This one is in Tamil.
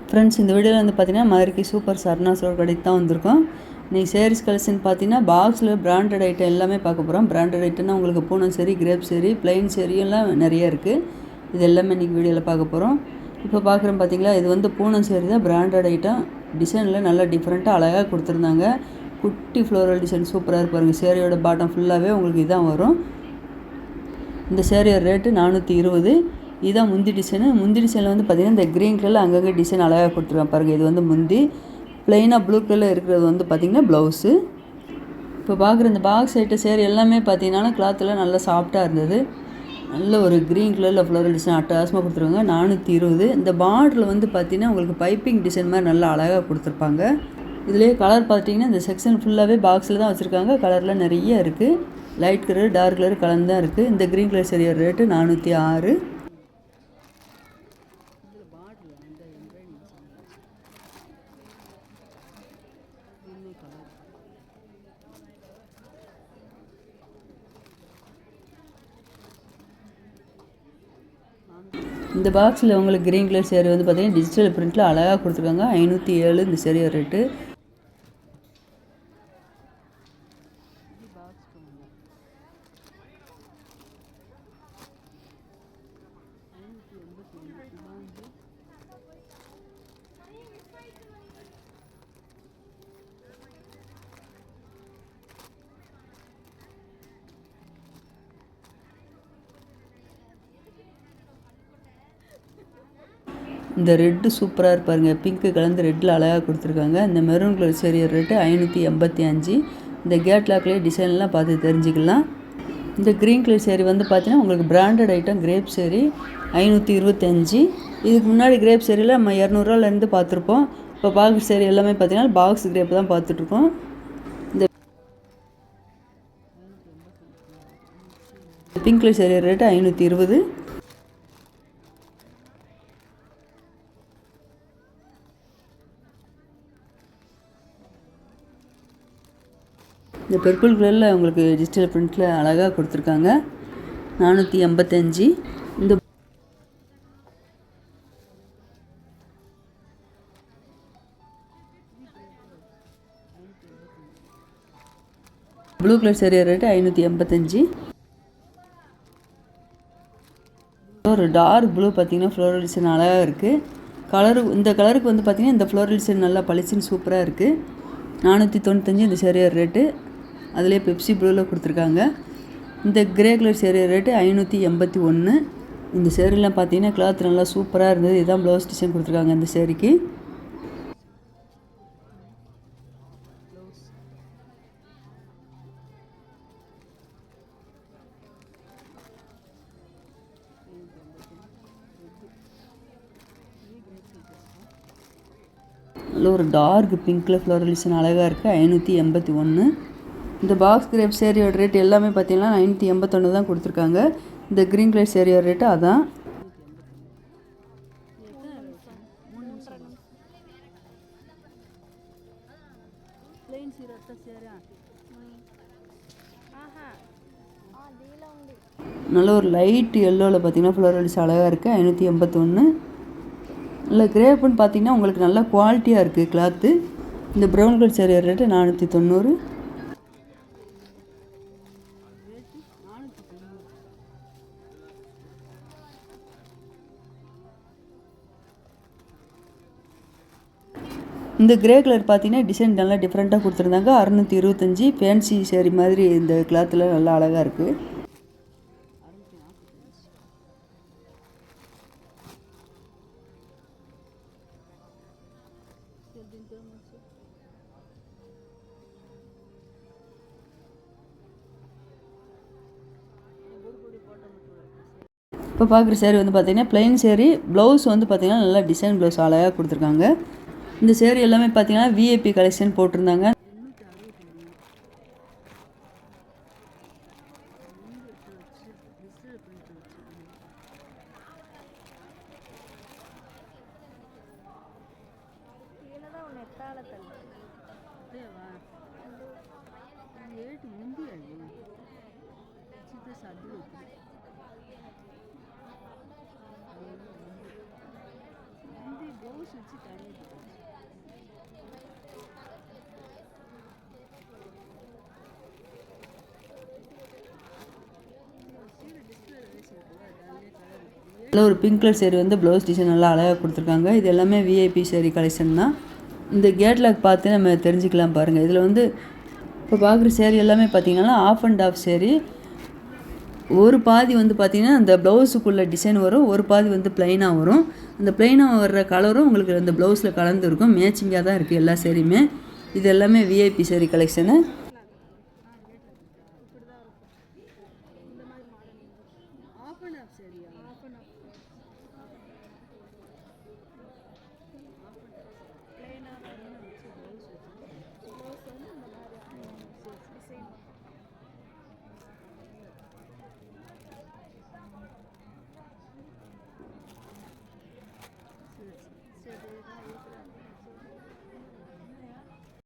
ஃப்ரெண்ட்ஸ், இந்த வீடியோவில் வந்து பார்த்தீங்கன்னா மதுரைக்கு சூப்பர் சரணாஸோட கடைக்கு தான் வந்திருக்கோம். இன்றைக்கி சேரீஸ் கலெக்ஷன் பார்த்தீங்கன்னா பாக்ஸில் பிராண்டட் ஐட்டம் எல்லாமே பார்க்க போகிறோம். பிராண்டட் ஐட்டம்னா உங்களுக்கு பூனம் சேரீ, கிரேப் சேரீ, பிளைன் சேரீயெல்லாம் நிறைய இருக்குது. இது எல்லாமே இன்றைக்கி வீடியோவில் பார்க்க போகிறோம். இப்போ பார்க்குறோம் பார்த்தீங்களா, இது வந்து பூனம் சேரீ தான். பிராண்டட் ஐட்டம், டிசைனில் நல்லா டிஃப்ரெண்ட்டாக அழகாக கொடுத்துருந்தாங்க. குட்டி ஃப்ளோரல் டிசைன் சூப்பராக இருப்பாருங்க. சேரீயோட பாட்டம் ஃபுல்லாகவே உங்களுக்கு இதான் வரும். இந்த சேரீயோட ரேட்டு 420. இதுதான் முந்தி டிசைனு. முந்தி டிசைனில் வந்து பார்த்திங்கன்னா இந்த க்ரீன் கலரில் அங்கங்கே டிசைன் அழகாக கொடுத்துருக்காங்க பாருங்கள். இது வந்து முந்தி. ப்ளைனாக ப்ளூ கலரில் இருக்கிறது வந்து பார்த்திங்கன்னா ப்ளவுஸு. இப்போ பார்க்குற இந்த பாக்ஸ் ஐட்ட சேரீ எல்லாமே பார்த்திங்கன்னா கிளாத்தில் நல்லா சாஃப்டாக இருந்தது. நல்ல ஒரு க்ரீன் கலரில் ஃப்ளோரல் டிசைன் அட்டகாசமாக கொடுத்துருவாங்க. 420. இந்த பார்டரில் வந்து பார்த்திங்கன்னா உங்களுக்கு பைப்பிங் டிசைன் மாதிரி நல்லா அழகாக கொடுத்துருப்பாங்க. இதுலேயே கலர் பார்த்திங்கன்னா இந்த செக்ஷன் ஃபுல்லாகவே பாக்ஸில் தான் வச்சுருக்காங்க. கலரில் நிறைய இருக்குது. லைட் கலர், டார்க் கலர் கலந்து தான் இருக்குது. இந்த க்ரீன் கலர் சேரீயோட ரேட்டு 406. இந்த பாக்ஸில் உங்களுக்கு க்ரீன் கலர் சேரீ வந்து பார்த்திங்கன்னா டிஜிட்டல் பிரிண்ட்டில் அழகாக கொடுத்துருக்காங்க. 507 இந்த சேரீயோட ரேட்டு. இந்த ரெட்டு சூப்பராக இருப்பாருங்க. பிங்க்கு கலந்து ரெட்டில் அழகாக கொடுத்துருக்காங்க. இந்த மெரூன் கலர் சேரீயோட ரேட்டு 585. இந்த கேட் லாக்லேயே டிசைன்லாம் பார்த்து தெரிஞ்சுக்கலாம். இந்த க்ரீன் கலர் சேரீ வந்து பார்த்தீங்கன்னா உங்களுக்கு பிராண்டட் ஐட்டம் கிரேப் சேரீ 525. இதுக்கு முன்னாடி கிரேப் சேரீயில் நம்ம 200ரூவாலேருந்து பார்த்துருப்போம். இப்போ பாக்ஸ் சேரீ எல்லாமே பார்த்தீங்கன்னா பாக்ஸ் கிரேப் தான் பார்த்துட்ருக்கோம். இந்த பிங்க் கலர் சேரீயோட ரேட்டு 520. இந்த பர்பிள் கலரில் உங்களுக்கு டிஜிட்டல் பிரிண்ட்டில் அழகாக கொடுத்துருக்காங்க. 485. இந்த ப்ளூ கலர் சேரீ ரேட்டு 585. ஒரு டார்க் ப்ளூ பார்த்திங்கன்னா ஃப்ளோரல் டிசைன் அழகாக இருக்குது. இந்த கலருக்கு வந்து பார்த்திங்கன்னா இந்த ஃப்ளோரல் டிசைன் நல்லா பளிச்சுன்னு சூப்பராக இருக்குது. 495 இந்த சேரீயோட ரேட்டு. அதிலே பெப்சி ப்ளூவில் கொடுத்துருக்காங்க. இந்த கிரே கலர் சேரீ ரேட்டு 581. இந்த சேரீலாம் பார்த்தீங்கன்னா கிளாத் நல்லா சூப்பராக இருந்தது. இதுதான் ப்ளவுஸ் டிசைன் கொடுத்துருக்காங்க இந்த சேரீக்கு. நல்ல ஒரு டார்க் பிங்க்கில் ஃப்ளோரல் டிசைன் அழகாக இருக்குது. 581. இந்த பாக்ஸ் கிரேப் சேரீயோட ரேட் எல்லாமே பார்த்தீங்கன்னா 581 தான் கொடுத்துருக்காங்க. இந்த க்ரீன் கலர் சேரீயோட ரேட்டு அதான். நல்ல ஒரு லைட் எல்லோவில் பார்த்தீங்கன்னா ஃப்ளோரல் டிசைன் அழகாக இருக்குது. 581. இல்லை கிரேப்புன்னு பார்த்தீங்கன்னா உங்களுக்கு நல்லா குவாலிட்டியாக இருக்குது கிளாத்து. இந்த ப்ரௌன் கலர் சேரீ ரேட்டு 490. இந்த கிரே கலர் பார்த்தீங்கன்னா டிசைன் நல்லா டிஃப்ரெண்ட்டாக கொடுத்துருந்தாங்க. 625. ஃபேன்சி சேரீ மாதிரி இந்த கிளாத்தில் நல்லா அழகாக இருக்குது. இப்போ பார்க்குற சேரீ வந்து பார்த்திங்கன்னா ப்ளைன் சேரீ. ப்ளவுஸ் வந்து பார்த்திங்கன்னா நல்லா டிசைன் ப்ளவுஸ் அழகாக கொடுத்துருக்காங்க. இந்த சேரீ எல்லாமே பார்த்திங்கன்னா விஐபி கலெக்ஷன் போட்டிருந்தாங்க. ஒரு பிங்க் கலர் சேரீ வந்து ப்ளவுஸ் டிசைன் நல்லா அழகாக கொடுத்துருக்காங்க. இது எல்லாமே விஐபி சேரீ கலெக்ஷன் தான். இந்த கேட்லாக் பார்த்து நம்ம தெரிஞ்சுக்கலாம் பாருங்கள். இதில் வந்து இப்போ பார்க்குற சேரீ எல்லாமே பார்த்திங்கன்னா ஆஃப் அண்ட் ஆஃப் சேரீ. ஒரு பாதி வந்து பார்த்திங்கன்னா அந்த ப்ளவுஸுக்குள்ளே டிசைன் வரும், ஒரு பாதி வந்து ப்ளைனாக வரும். அந்த ப்ளைனாக வர்ற கலரும் உங்களுக்கு அந்த ப்ளவுஸில் கலந்துருக்கும். மேட்சிங்காக தான் இருக்குது எல்லா சேரீயுமே. இது எல்லாமே விஐபி சேரீ கலெக்ஷனு.